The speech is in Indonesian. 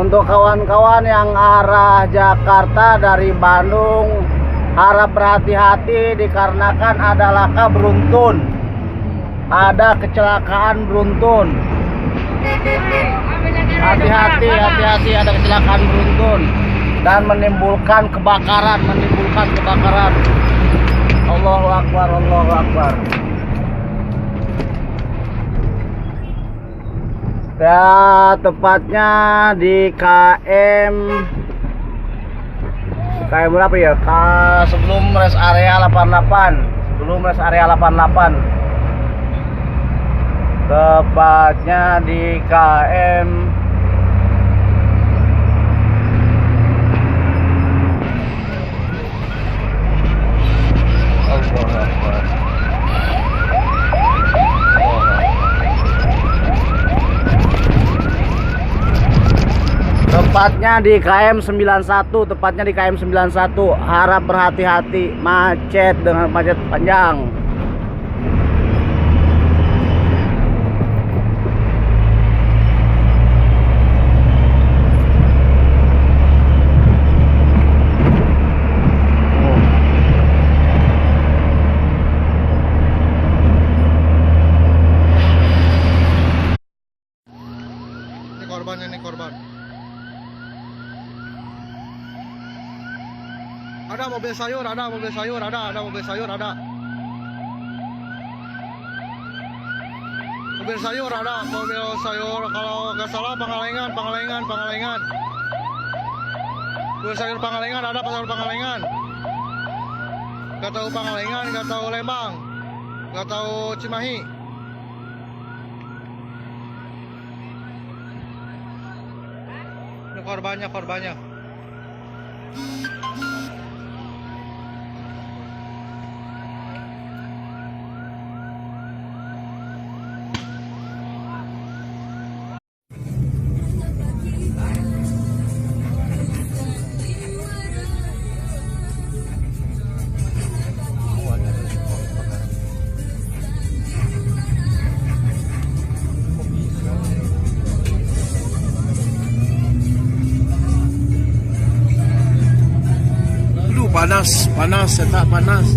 Untuk kawan-kawan yang arah Jakarta dari Bandung, harap berhati-hati dikarenakan ada laka beruntun. Ada kecelakaan beruntun. Hati-hati, ada kecelakaan beruntun dan menimbulkan kebakaran, Allahu Akbar, Allahu Akbar. Ya, tepatnya di KM berapa ya? Sebelum rest area 88. Tepatnya di KM Allahu Akbar. Tepatnya di KM 91, harap berhati-hati, macet panjang. Ini korban. Ada mobil sayur, ada. Mobil sayur. Kalau nggak salah Pangalengan. Mobil sayur Pangalengan ada, pasar Pangalengan. Nggak tahu Pangalengan, nggak tahu Lembang, nggak tahu Cimahi. Ini korbannya. Panas, panas.